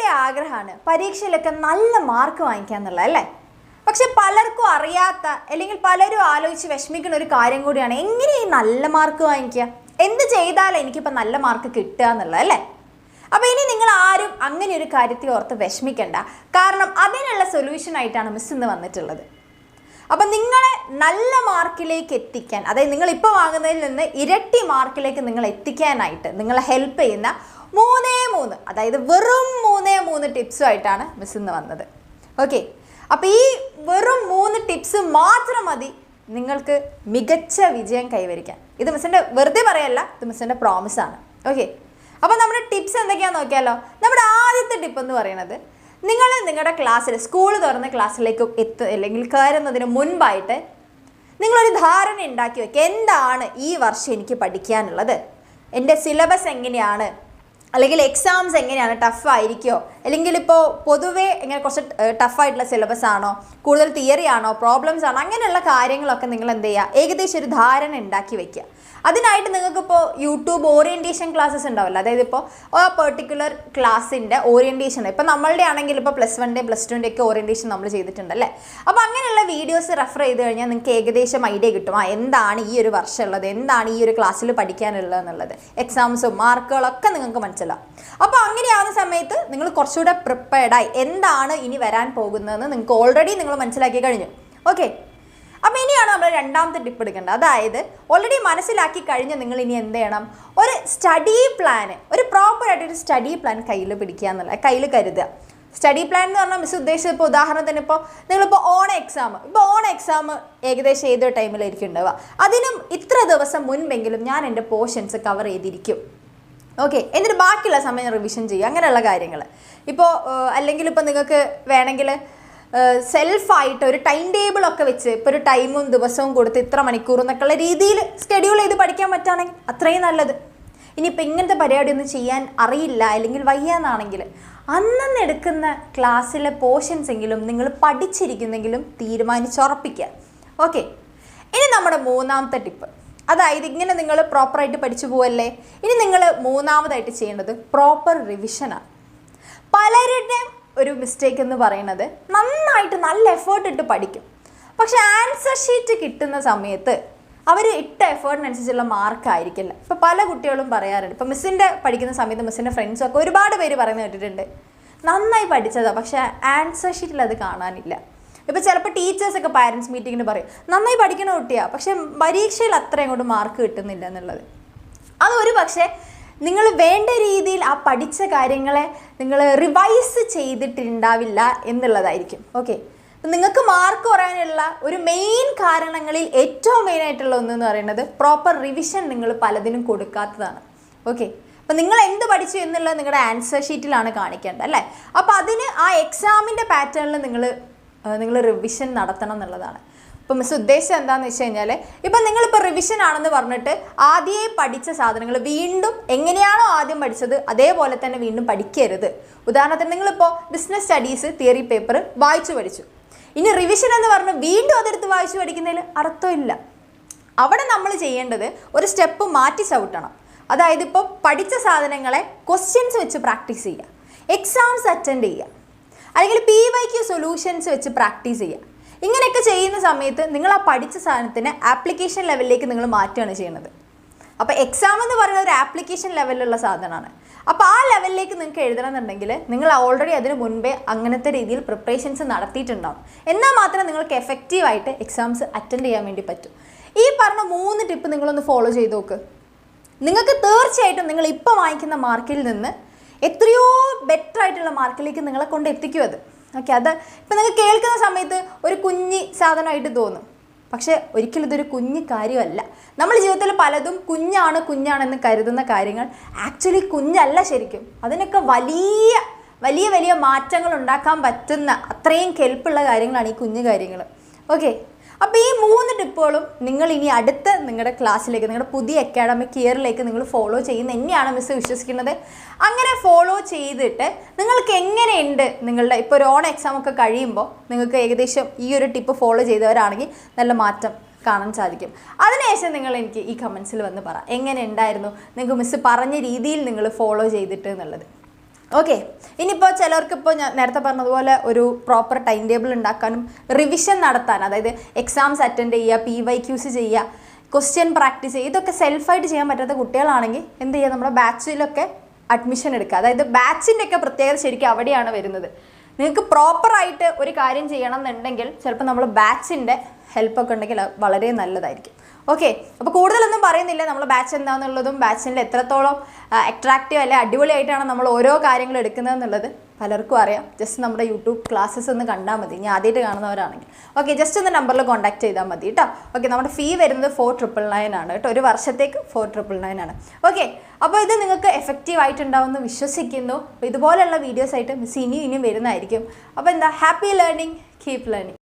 എല്ലാവരുടെയും ആഗ്രഹമാണ് പരീക്ഷയിലൊക്കെ നല്ല മാർക്ക് വാങ്ങിക്കുക എന്നുള്ളത് അല്ലേ? പക്ഷെ പലർക്കും അറിയാത്ത അല്ലെങ്കിൽ പലരും ആലോചിച്ച് വിഷമിക്കുന്ന ഒരു കാര്യം കൂടിയാണ് എങ്ങനെ ഈ നല്ല മാർക്ക് വാങ്ങിക്കുക, എന്ത് ചെയ്താലും എനിക്കിപ്പോൾ നല്ല മാർക്ക് കിട്ടുക എന്നുള്ളത് അല്ലേ? അപ്പോൾ ഇനി നിങ്ങൾ ആരും അങ്ങനെ ഒരു കാര്യത്തെ ഓർത്ത് വിഷമിക്കണ്ട. കാരണം അതിനുള്ള സൊല്യൂഷനായിട്ടാണ് മിസ് ഇന്ന് വന്നിട്ടുള്ളത്. അപ്പം നിങ്ങളെ നല്ല മാർക്കിലേക്ക് എത്തിക്കാൻ, അതായത് നിങ്ങളിപ്പോൾ വാങ്ങുന്നതിൽ നിന്ന് ഇരട്ടി മാർക്കിലേക്ക് നിങ്ങൾ എത്തിക്കാനായിട്ട് നിങ്ങളെ ഹെൽപ്പ് ചെയ്യുന്ന 3 അതായത് വെറും 3 ടിപ്സുമായിട്ടാണ് മിസ് ഇന്ന് വന്നത്. ഓക്കെ, അപ്പോൾ ഈ വെറും 3 ടിപ്സ് മാത്രം മതി നിങ്ങൾക്ക് മികച്ച വിജയം കൈവരിക്കാൻ. ഇത് മിസ്സിൻ്റെ വെറുതെ പറയല്ല, ഇത് മിസ്സിൻ്റെ പ്രോമിസാണ്. ഓക്കെ, അപ്പോൾ നമ്മുടെ ടിപ്സ് എന്തൊക്കെയാണെന്ന് നോക്കിയാലോ. നമ്മുടെ ആദ്യത്തെ ടിപ്പ് എന്ന് പറയുന്നത്, നിങ്ങൾ നിങ്ങളുടെ ക്ലാസ്സിൽ സ്കൂൾ തുറന്ന ക്ലാസ്സിലേക്ക് അല്ലെങ്കിൽ കയറുന്നതിന് മുൻപായിട്ട് നിങ്ങളൊരു ധാരണ ഉണ്ടാക്കി വയ്ക്കുക. എന്താണ് ഈ വർഷം എനിക്ക് പഠിക്കാനുള്ളത്, എൻ്റെ സിലബസ് എങ്ങനെയാണ്, അല്ലെങ്കിൽ എക്സാംസ് എങ്ങനെയാണ്, ടഫായിരിക്കുമോ, അല്ലെങ്കിൽ ഇപ്പോൾ പൊതുവേ എങ്ങനെ കുറച്ച് ടഫായിട്ടുള്ള സിലബസ് ആണോ, കൂടുതൽ തിയറി ആണോ, പ്രോബ്ലംസ് ആണോ, അങ്ങനെയുള്ള കാര്യങ്ങളൊക്കെ നിങ്ങൾ എന്ത് ചെയ്യുക, ഏകദേശം ഒരു ധാരണ ഉണ്ടാക്കി വയ്ക്കുക. അതിനായിട്ട് നിങ്ങൾക്കിപ്പോൾ യൂട്യൂബ് ഓറിയൻറ്റേഷൻ ക്ലാസ്സസ് ഉണ്ടാവില്ല. അതായത് ഇപ്പോൾ ആ പെർട്ടിക്കുലർ ക്ലാസ്സിൻ്റെ ഓറിയൻറ്റേഷൻ, ഇപ്പോൾ നമ്മളുടെ ആണെങ്കിൽ ഇപ്പോൾ +1 +2 ഒക്കെ ഓറിയൻറ്റേഷൻ നമ്മൾ ചെയ്തിട്ടുണ്ടല്ലേ. അപ്പോൾ അങ്ങനെയുള്ള വീഡിയോസ് റെഫർ ചെയ്ത് കഴിഞ്ഞാൽ നിങ്ങൾക്ക് ഏകദേശം ഐഡിയ കിട്ടും, എന്താണ് ഈ ഒരു വർഷം ഉള്ളത്, എന്താണ് ഈ ഒരു ക്ലാസ്സിൽ പഠിക്കാനുള്ളത് എന്നുള്ളത്, എക്സാംസും മാർക്കുകളൊക്കെ നിങ്ങൾക്ക് മനസ്സിലാവും. അപ്പോൾ അങ്ങനെയാവുന്ന സമയത്ത് നിങ്ങൾ കുറച്ചുകൂടെ പ്രിപ്പയർഡായി എന്താണ് ഇനി വരാൻ പോകുന്നതെന്ന് നിങ്ങൾക്ക് ഓൾറെഡി നിങ്ങൾ മനസ്സിലാക്കി കഴിഞ്ഞു. ഓക്കെ, അപ്പോൾ ഇനിയാണ് നമ്മൾ രണ്ടാമത്തെ ടിപ്പ് എടുക്കേണ്ടത്. അതായത് ഓൾറെഡി മനസ്സിലാക്കി കഴിഞ്ഞ് നിങ്ങൾ ഇനി എന്ത് ചെയ്യണം, ഒരു സ്റ്റഡി പ്ലാൻ, ഒരു പ്രോപ്പറായിട്ടൊരു സ്റ്റഡി പ്ലാൻ കയ്യിൽ പിടിക്കുക എന്നുള്ളത്, കയ്യിൽ കരുതുക. സ്റ്റഡി പ്ലാൻ എന്ന് പറഞ്ഞാൽ മിസ് ഉദ്ദേശിച്ചത് ഇപ്പോൾ ഉദാഹരണത്തിന് ഇപ്പോൾ നിങ്ങളിപ്പോൾ ഓൺ എക്സാം ഏകദേശം ഏതൊരു ടൈമിലായിരിക്കും ഉണ്ടാവുക, അതിനും ഇത്ര ദിവസം മുൻപെങ്കിലും ഞാൻ എൻ്റെ പോർഷൻസ് കവർ ചെയ്തിരിക്കും. ഓക്കെ, എന്നിട്ട് ബാക്കിയുള്ള സമയം റിവിഷൻ ചെയ്യുക, അങ്ങനെയുള്ള കാര്യങ്ങൾ. ഇപ്പോൾ അല്ലെങ്കിൽ ഇപ്പോൾ നിങ്ങൾക്ക് വേണമെങ്കിൽ സെൽഫായിട്ട് ഒരു ടൈം ടേബിളൊക്കെ വെച്ച് ഇപ്പോൾ ഒരു ടൈമും ദിവസവും കൊടുത്ത് ഇത്ര മണിക്കൂർ എന്നൊക്കെയുള്ള രീതിയിൽ ഷെഡ്യൂൾ ചെയ്ത് പഠിക്കാൻ പറ്റുകയാണെങ്കിൽ അത്രയും നല്ലത്. ഇനിയിപ്പോൾ ഇങ്ങനത്തെ പരിപാടിയൊന്നും ചെയ്യാൻ അറിയില്ല അല്ലെങ്കിൽ വയ്യാന്നാണെങ്കിൽ അന്നന്ന് എടുക്കുന്ന ക്ലാസ്സിലെ പോർഷൻസ് എങ്കിലും നിങ്ങൾ പഠിച്ചിരിക്കുന്നെങ്കിലും തീരുമാനിച്ചുറപ്പിക്കുക. ഓക്കെ, ഇനി നമ്മുടെ മൂന്നാമത്തെ ടിപ്പ്, അതായത് ഇങ്ങനെ നിങ്ങൾ പ്രോപ്പറായിട്ട് പഠിച്ചു പോവല്ലേ, ഇനി നിങ്ങൾ മൂന്നാമതായിട്ട് ചെയ്യേണ്ടത് പ്രോപ്പർ റിവിഷനാണ്. പലരുടെയും ഒരു മിസ്റ്റേക്ക് എന്ന് പറയുന്നത് നന്നായിട്ട് നല്ല എഫേർട്ട് ഇട്ട് പഠിക്കും, പക്ഷെ ആൻസർ ഷീറ്റ് കിട്ടുന്ന സമയത്ത് അവർ ഇട്ട എഫേർട്ടിനനുസരിച്ചുള്ള മാർക്കായിരിക്കില്ല. ഇപ്പോൾ പല കുട്ടികളും പറയാറുണ്ട്, ഇപ്പോൾ മിസ്സിൻ്റെ പഠിക്കുന്ന സമയത്ത് മിസ്സിൻ്റെ ഫ്രണ്ട്സൊക്കെ ഒരുപാട് പേര് പറയുന്നത് കേട്ടിട്ടുണ്ട്, നന്നായി പഠിച്ചതാണ് പക്ഷേ ആൻസർ ഷീറ്റിൽ അത് കാണാനില്ല. ഇപ്പോൾ ചിലപ്പോൾ ടീച്ചേഴ്സൊക്കെ പാരൻസ് മീറ്റിങ്ങിന് പറയും നന്നായി പഠിക്കണ കുട്ടിയാണ്, പക്ഷേ പരീക്ഷയിൽ അത്ര അങ്ങോട്ട് മാർക്ക് കിട്ടുന്നില്ല എന്നുള്ളത്. അതൊരു പക്ഷേ നിങ്ങൾ വേണ്ട രീതിയിൽ ആ പഠിച്ച കാര്യങ്ങളെ നിങ്ങൾ റിവൈസ് ചെയ്തിട്ടുണ്ടാവില്ല എന്നുള്ളതായിരിക്കും. ഓക്കെ, നിങ്ങൾക്ക് മാർക്ക് കുറയാനുള്ള ഒരു മെയിൻ കാരണങ്ങളിൽ ഏറ്റവും മെയിനായിട്ടുള്ള ഒന്നെന്ന് പറയുന്നത് പ്രോപ്പർ റിവിഷൻ നിങ്ങൾ പലതിനും കൊടുക്കാത്തതാണ്. ഓക്കെ, അപ്പോൾ നിങ്ങൾ എന്ത് പഠിച്ചു എന്നുള്ളത് നിങ്ങളുടെ ആൻസർ ഷീറ്റിലാണ് കാണിക്കേണ്ടത് അല്ലേ. അപ്പോൾ അതിന് ആ എക്സാമിൻ്റെ പാറ്റേണിൽ നിങ്ങൾ റിവിഷൻ നടത്തണം എന്നുള്ളതാണ്. ഇപ്പോൾ മിസ് ഉദ്ദേശം എന്താണെന്ന് വെച്ച് കഴിഞ്ഞാൽ, ഇപ്പം നിങ്ങളിപ്പോൾ റിവിഷൻ ആണെന്ന് പറഞ്ഞിട്ട് ആദ്യമേ പഠിച്ച സാധനങ്ങൾ വീണ്ടും എങ്ങനെയാണോ ആദ്യം പഠിച്ചത് അതേപോലെ തന്നെ വീണ്ടും പഠിക്കരുത്. ഉദാഹരണത്തിന് നിങ്ങളിപ്പോൾ ബിസിനസ് സ്റ്റഡീസ് തിയറി പേപ്പർ വായിച്ചു പഠിച്ചു, ഇനി റിവിഷൻ എന്ന് പറഞ്ഞ് വീണ്ടും അതെടുത്ത് വായിച്ചു പഠിക്കുന്നതിൽ അർത്ഥമില്ല. അവിടെ നമ്മൾ ചെയ്യേണ്ടത് ഒരു സ്റ്റെപ്പ് മാറ്റി ചവിട്ടണം. അതായത് ഇപ്പോൾ പഠിച്ച സാധനങ്ങളെ ക്വസ്റ്റ്യൻസ് വെച്ച് പ്രാക്ടീസ് ചെയ്യുക, എക്സാംസ് അറ്റൻഡ് ചെയ്യുക, അല്ലെങ്കിൽ PYQ സൊല്യൂഷൻസ് വെച്ച് പ്രാക്ടീസ് ചെയ്യുക. ഇങ്ങനെയൊക്കെ ചെയ്യുന്ന സമയത്ത് നിങ്ങൾ ആ പഠിച്ച സാധനത്തിന് ആപ്ലിക്കേഷൻ ലെവലിലേക്ക് നിങ്ങൾ മാറ്റുകയാണ് ചെയ്യുന്നത്. അപ്പോൾ എക്സാം എന്ന് പറയുന്നത് ഒരു ആപ്ലിക്കേഷൻ ലെവലിലുള്ള സാധനമാണ്. അപ്പോൾ ആ ലെവലിലേക്ക് നിങ്ങൾക്ക് എഴുതണമെന്നുണ്ടെങ്കിൽ നിങ്ങൾ ഓൾറെഡി അതിന് മുൻപേ അങ്ങനത്തെ രീതിയിൽ പ്രിപ്പറേഷൻസ് നടത്തിയിട്ടുണ്ടാവും. എന്നാൽ മാത്രമേ നിങ്ങൾക്ക് എഫക്റ്റീവായിട്ട് എക്സാംസ് അറ്റൻഡ് ചെയ്യാൻ വേണ്ടി പറ്റും. ഈ പറഞ്ഞ 3 ടിപ്പ് നിങ്ങളൊന്ന് ഫോളോ ചെയ്ത് നോക്ക്. നിങ്ങൾക്ക് തീർച്ചയായിട്ടും നിങ്ങൾ ഇപ്പോൾ വാങ്ങിക്കുന്ന മാർക്കിൽ നിന്ന് എത്രയോ ബെറ്റർ ആയിട്ടുള്ള മാർക്കിലേക്ക് നിങ്ങളെ കൊണ്ട് എത്തിക്കും അത്. ഓക്കെ, അത് ഇപ്പം നിങ്ങൾ കേൾക്കുന്ന സമയത്ത് ഒരു കുഞ്ഞി സാധനമായിട്ട് തോന്നും, പക്ഷേ ഒരിക്കലും ഇതൊരു കുഞ്ഞു കാര്യമല്ല. നമ്മൾ ജീവിതത്തിൽ പലതും കുഞ്ഞാണെന്ന് കരുതുന്ന കാര്യങ്ങൾ ആക്ച്വലി കുഞ്ഞല്ല ശരിക്കും. അതിനൊക്കെ വലിയ മാറ്റങ്ങൾ ഉണ്ടാക്കാൻ പറ്റുന്ന അത്രയും കെൽപ്പുള്ള കാര്യങ്ങളാണ് ഈ കുഞ്ഞു കാര്യങ്ങൾ. ഓക്കെ, അപ്പോൾ ഈ 3 ടിപ്പുകളും നിങ്ങൾ ഇനി അടുത്ത നിങ്ങളുടെ ക്ലാസ്സിലേക്ക്, നിങ്ങളുടെ പുതിയ അക്കാഡമിക് ഇയറിലേക്ക് നിങ്ങൾ ഫോളോ ചെയ്യുന്ന തന്നെയാണ് മിസ് വിശ്വസിക്കുന്നത്. അങ്ങനെ ഫോളോ ചെയ്തിട്ട് നിങ്ങൾക്ക് എങ്ങനെയുണ്ട് നിങ്ങളുടെ ഇപ്പോൾ ഒരു ഓൺ എക്സാം ഒക്കെ കഴിയുമ്പോൾ നിങ്ങൾക്ക് ഏകദേശം ഈ ഒരു ടിപ്പ് ഫോളോ ചെയ്തവരാണെങ്കിൽ നല്ല മാറ്റം കാണാൻ സാധിക്കും. അതിനുശേഷം നിങ്ങൾ എനിക്ക് ഈ കമൻസിൽ വന്ന് പറ എങ്ങനെ ഉണ്ടായിരുന്നു, നിങ്ങൾക്ക് മിസ് പറഞ്ഞ രീതിയിൽ നിങ്ങൾ ഫോളോ ചെയ്തിട്ട് എന്നുള്ളത്. ഓക്കെ, ഇനിയിപ്പോൾ ചിലർക്കിപ്പോൾ ഞാൻ നേരത്തെ പറഞ്ഞതുപോലെ ഒരു പ്രോപ്പർ ടൈം ടേബിൾ ഉണ്ടാക്കാനും റിവിഷൻ നടത്താൻ, അതായത് എക്സാംസ് അറ്റൻഡ് ചെയ്യുക, PYQs ചെയ്യുക, ക്വസ്റ്റ്യൻ പ്രാക്ടീസ് ചെയ്യുക, ഇതൊക്കെ സെൽഫായിട്ട് ചെയ്യാൻ പറ്റാത്ത കുട്ടികളാണെങ്കിൽ എന്ത് ചെയ്യുക, നമ്മുടെ ബാച്ചിലൊക്കെ അഡ്മിഷൻ എടുക്കുക. അതായത് ബാച്ചിൻ്റെ ഒക്കെ പ്രത്യേകത ശരിക്കും അവിടെയാണ് വരുന്നത്. നിങ്ങൾക്ക് പ്രോപ്പറായിട്ട് ഒരു കാര്യം ചെയ്യണം എന്നുണ്ടെങ്കിൽ ചിലപ്പോൾ നമ്മൾ ബാച്ചിൻ്റെ ഹെൽപ്പൊക്കെ ഉണ്ടെങ്കിൽ വളരെ നല്ലതായിരിക്കും. ഓക്കെ, അപ്പോൾ കൂടുതലൊന്നും പറയുന്നില്ല. നമ്മൾ ബാച്ച് എന്താണെന്നുള്ളതും ബാച്ചിൽ എത്രത്തോളം അട്രാക്റ്റീവ് അല്ലെ അടിപൊളിയായിട്ടാണ് നമ്മൾ ഓരോ കാര്യങ്ങൾ എടുക്കുന്നതെന്നുള്ളത് പലർക്കും അറിയാം. ജസ്റ്റ് നമ്മുടെ യൂട്യൂബ് ക്ലാസ്സസ് ഒന്ന് കണ്ടാൽ മതി, ഞാൻ ആദ്യമായിട്ട് കാണുന്നവരാണെങ്കിൽ. ഓക്കെ, ജസ്റ്റ് ഒന്ന് നമ്പറിൽ കോൺടാക്ട് ചെയ്താൽ മതി കേട്ടോ. ഓക്കെ, നമ്മുടെ ഫീ വരുന്നത് 4999 ആണ് കേട്ടോ, ഒരു വർഷത്തേക്ക് 4999 ആണ്. ഓക്കെ, അപ്പോൾ ഇത് നിങ്ങൾക്ക് എഫക്റ്റീവ് ആയിട്ടുണ്ടാവുമെന്ന് വിശ്വസിക്കുന്നു. അപ്പോൾ ഇതുപോലെയുള്ള വീഡിയോസ് ആയിട്ട് മിസ് ഇനിയും വരുന്നതായിരിക്കും. അപ്പോൾ എന്താ, ഹാപ്പി ലേണിംഗ്, കീപ് ലേണിംഗ്.